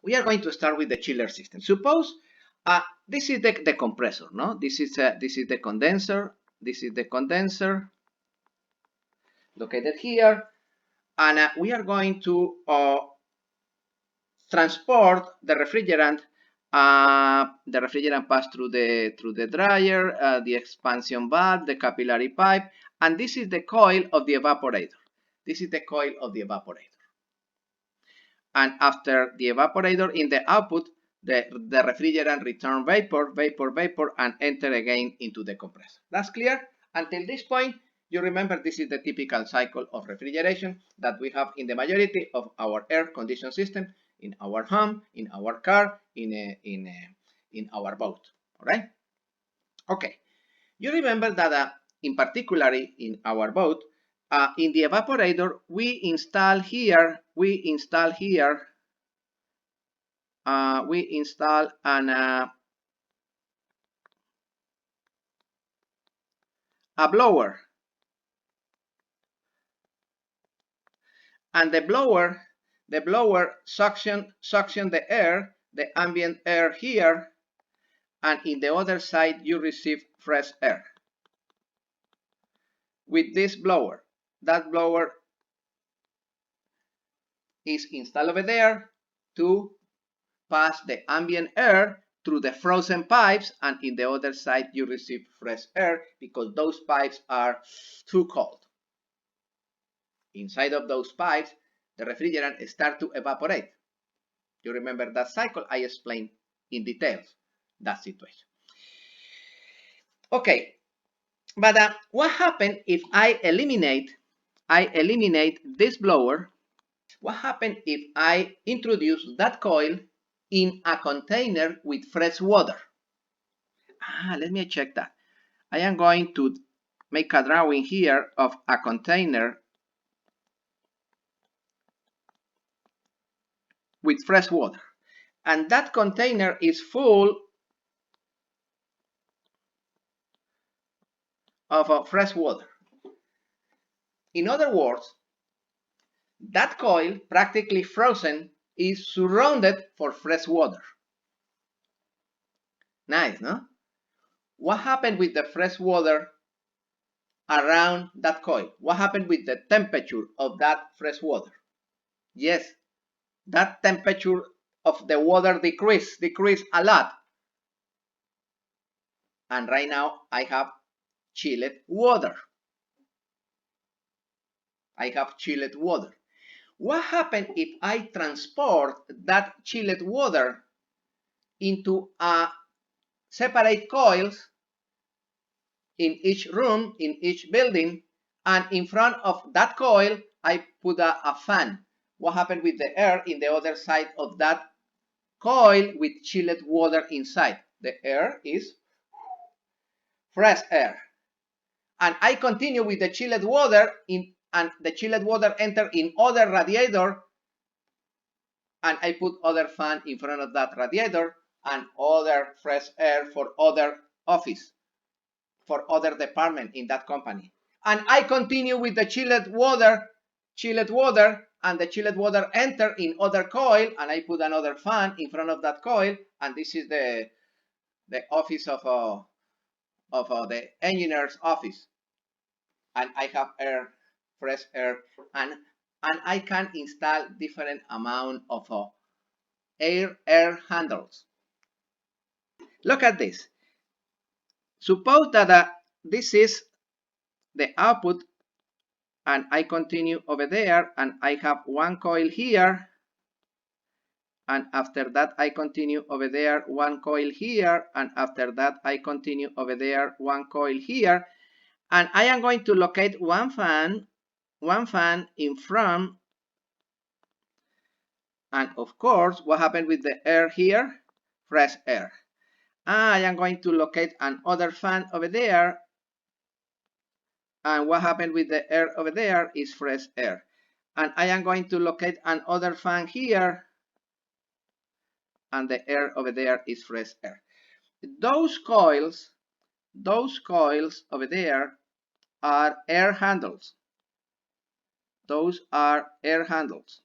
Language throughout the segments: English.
we are going to start with the chiller system. Suppose this is the compressor, no? This is the condenser. This is the condenser located here, and we are going to transport the refrigerant. The refrigerant pass through the dryer, the expansion valve, the capillary pipe, and this is the coil of the evaporator. This is the coil of the evaporator. And after the evaporator in the output, the refrigerant return vapor, and enter again into the compressor. That's clear? Until this point, you remember this is the typical cycle of refrigeration that we have in the majority of our air conditioning system, in our home, in our car, in our boat. All right? Okay. You remember that in particularly in our boat, in the evaporator, we install a blower, and the blower suction the air, the ambient air here, and in the other side you receive fresh air. With this blower, that blower is installed over there to pass the ambient air through the frozen pipes, and in the other side you receive fresh air because those pipes are too cold. Inside of those pipes, the refrigerant starts to evaporate. You remember that cycle? I explained in details that situation. Okay, but what happens if I eliminate this blower? What happens if I introduce that coil in a container with fresh water? Let me check that. I am going to make a drawing here of a container with fresh water, and that container is full of fresh water. In other words, that coil, practically frozen, is surrounded for fresh water. Nice, no? What happened with the fresh water around that coil? What happened with the temperature of that fresh water? Yes, that temperature of the water decreased a lot. And right now I have chilled water. What happens if I transport that chilled water into separate coils in each room, in each building, and in front of that coil I put a fan? What happened with the air in the other side of that coil with chilled water inside? The air is fresh air. And I continue with the chilled water and the chilled water enter in other radiator, and I put other fan in front of that radiator and other fresh air for other office, for other department in that company. And I continue with the chilled water, and the chilled water enter in other coil, and I put another fan in front of that coil, and this is the office of the engineer's office, and I have air, fresh air, and I can install different amount of air handles. Look at this. Suppose that this is the output, and I continue over there, and I have one coil here, and after that I continue over there, one coil here, and after that I continue over there, one coil here, and I am going to locate one fan in front, and of course, what happened with the air here? Fresh air. I am going to locate another fan over there, and what happened with the air over there is fresh air. And I am going to locate another fan here, and the air over there is fresh air. Those coils over there are air handles. Those are air handles.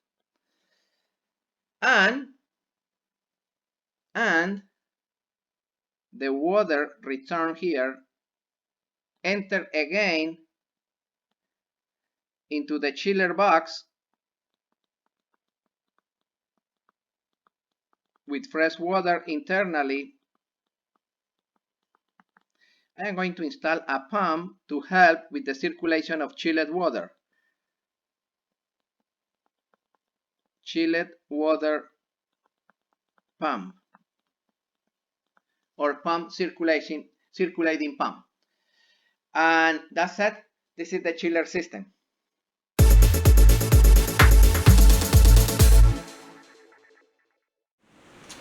And and the water return here, enter again into the chiller box with fresh water internally. I am going to install a pump to help with the circulation of chilled water. Chilled water pump, or pump circulating pump. And that's it. This is the chiller system.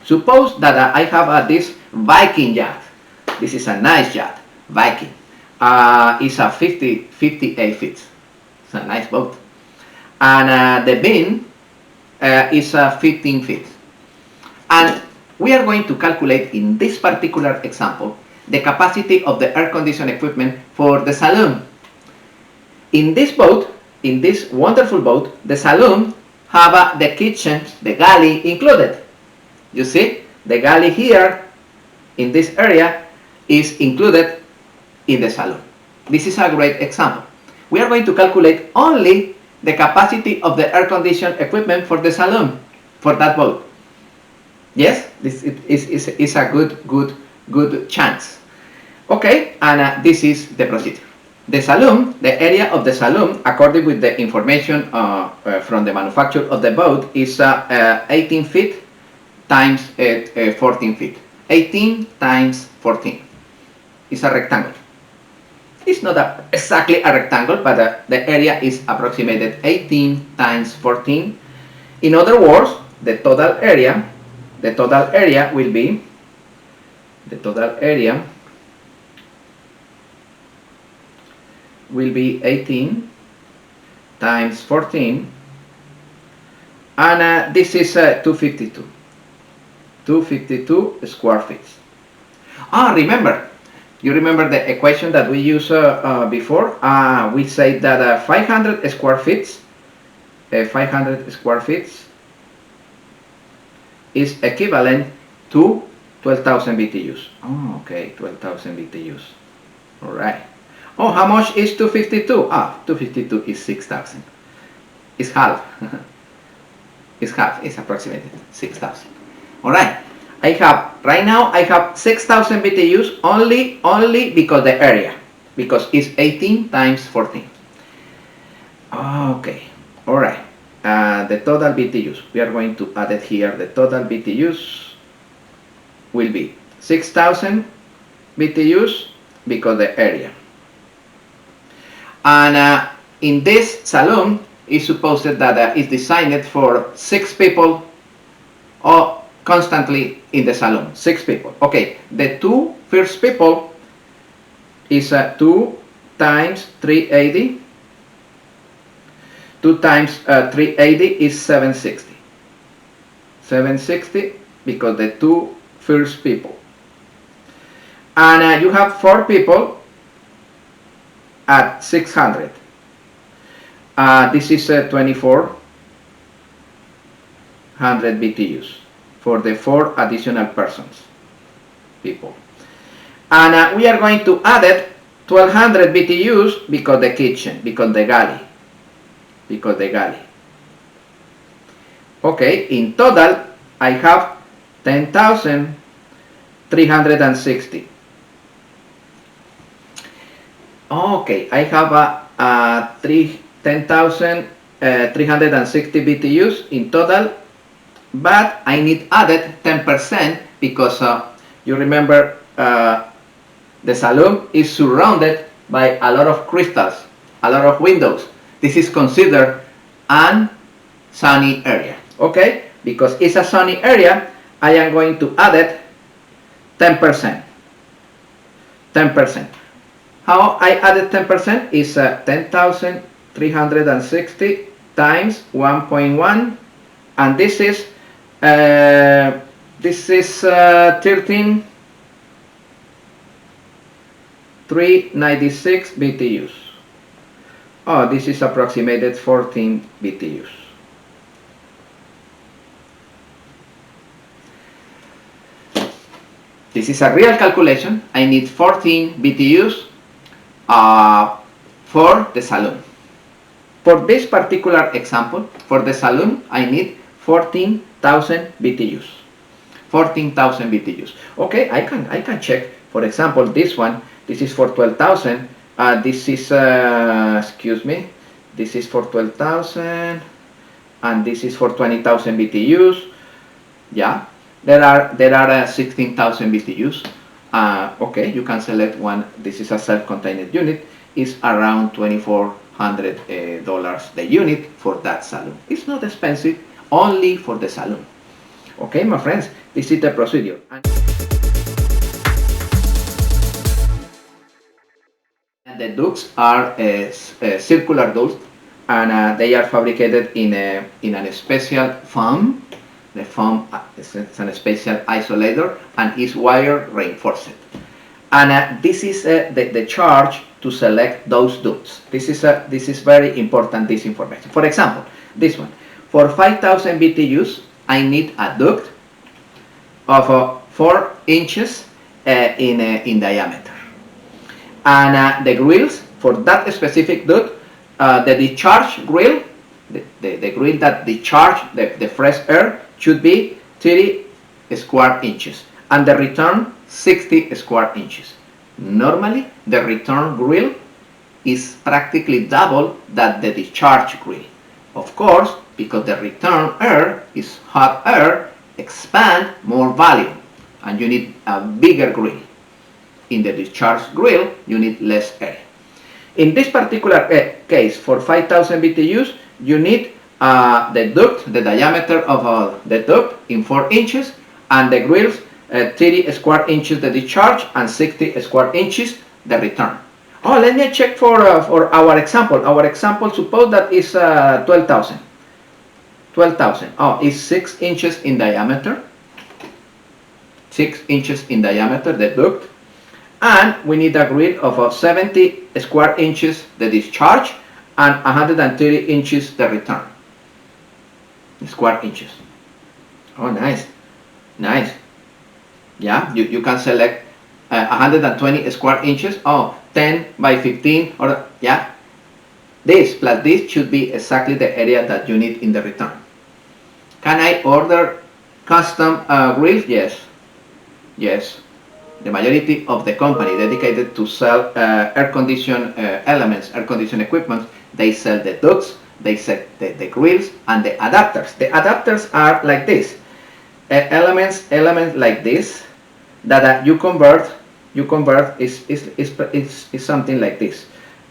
Suppose that I have this Viking yacht. This is a nice yacht, Viking. It's a 58 feet. It's a nice boat. And the beam is 15 feet. And we are going to calculate in this particular example the capacity of the air conditioning equipment for the saloon. In this boat, in this wonderful boat, the saloon have the kitchen, the galley included. You see, the galley here in this area is included in the saloon. This is a great example. We are going to calculate only the capacity of the air conditioning equipment for the saloon, for that boat. Yes, this is a good chance. Okay, and this is the procedure. The saloon, the area of the saloon, according with the information from the manufacturer of the boat, is 18 feet times 14 feet. 18 times 14. It's a rectangle. It's not exactly a rectangle, but the area is approximated 18 times 14. In other words, the total area will be, the total area will be 18 times 14, and this is 252 square feet. You remember the equation that we used before? We said that 500 square feet is equivalent to 12,000 BTUs. Oh, okay, 12,000 BTUs. All right. Oh, how much is 252? 252 is 6,000. It's half. It's half. It's approximately 6,000. All right. Right now I have 6,000 BTUs only because the area, because it's 18 times 14. Okay. All right. The total BTUs, we are going to add it here. The total BTUs will be 6,000 BTUs because the area. And in this saloon, it's supposed that it's designed for 6 people or constantly in the saloon. 6 people. Okay, the 2 first people is 2 times 380. 2 times 380 is 760. 760 because the 2 first people. And you have 4 people at 600. This is 2,400 BTUs for the 4 additional persons, people. And we are going to add it 1,200 BTUs because the kitchen, because the galley. Okay, in total I have 10,360. Okay, I have 10,360 BTUs in total, but I need added 10% because you remember the saloon is surrounded by a lot of crystals, a lot of windows. This is considered an sunny area. Okay, because it's a sunny area, I am going to add it 10%. 10%. How I added 10% is 10,360 times 1.1, and this is 13,396 BTUs. Oh, this is approximated 14 BTUs. This is a real calculation. I need 14 BTUs for the saloon. For this particular example, for the saloon, I need 14,000 BTUs. 14,000 BTUs. Okay, I can check. For example, this one, this is for 12,000. This is, excuse me, this is for 12,000, and this is for 20,000 BTUs. Yeah, there are 16,000 BTUs. Okay, you can select one. This is a self-contained unit. It's around $2,400 the unit for that saloon. It's not expensive, only for the saloon. Okay, my friends, this is the procedure. And the ducts are circular ducts, and they are fabricated in a special foam. The foam is a special isolator and is wire reinforced. And this is the charge to select those ducts. This is very important, this information. For example, this one. For 5,000 BTUs, I need a duct of 4 inches in diameter. And the grills for that specific duct, the discharge grill, the grill that discharge the fresh air should be 30 square inches, and the return 60 square inches. Normally, the return grill is practically double that the discharge grill. Of course, because the return air is hot air, expand more volume, and you need a bigger grill. In the discharge grill, you need less air. In this particular case, for 5,000 BTUs, you need the duct, the diameter of the duct in 4 inches, and the grills 30 square inches the discharge and 60 square inches the return. Oh, let me check for our example. Our example, suppose that is 12,000. 12,000. Oh, it's 6 inches in diameter. 6 inches in diameter, the duct. And we need a grill of 70 square inches the discharge and 130 inches the return. Square inches. Oh, nice. Nice. Yeah, you can select 120 square inches. Oh, 10 by 15, or yeah. This plus this should be exactly the area that you need in the return. Can I order custom grills? Yes. Yes. The majority of the company dedicated to sell air condition elements, air condition equipment, they sell the ducts, they sell the grills and the adapters. The adapters are like this. Elements like this that you convert is something like this.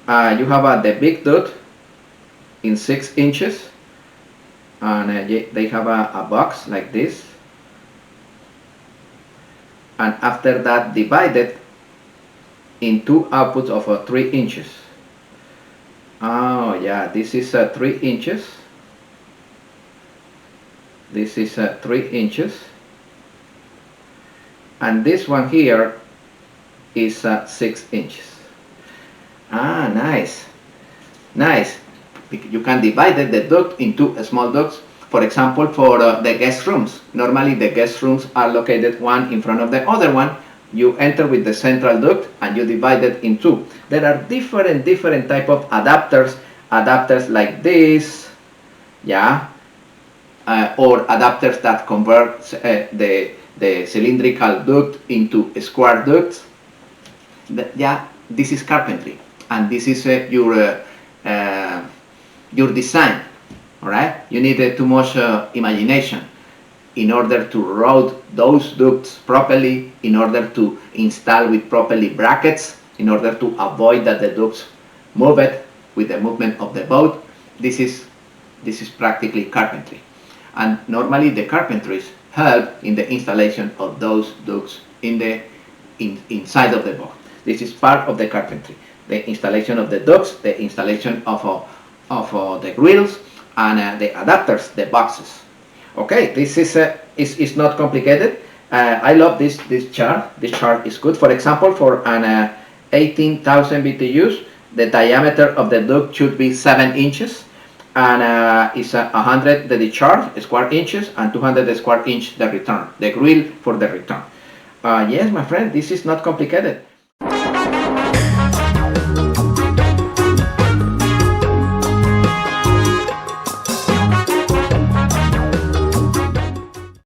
You have the big duct in 6 inches, and they have a box like this, and after that divided in 2 outputs of 3 inches. Oh yeah, this is 3 inches. This is 3 inches, and this one here is 6 inches. Ah, nice, nice. You can divide the duct into small ducts. For example, for the guest rooms, normally the guest rooms are located one in front of the other one. You enter with the central duct and you divide it in 2. There are different type of adapters like this, yeah, or adapters that convert the cylindrical duct into square ducts. Yeah, this is carpentry, and this is your design. All right, you need too much imagination in order to route those ducts properly, in order to install with properly brackets, in order to avoid that the ducts move it with the movement of the boat. This is practically carpentry, and normally the carpentries help in the installation of those ducts inside of the boat. This is part of the carpentry: the installation of the ducts, the installation of the grills, and the adapters, the boxes. Okay, this is not complicated. I love this chart. This chart is good. For example, for an 18,000 BTUs, the diameter of the duct should be 7 inches, and it's 100 the discharge square inches and 200 square inch the return, the grill for the return. Yes, my friend, this is not complicated.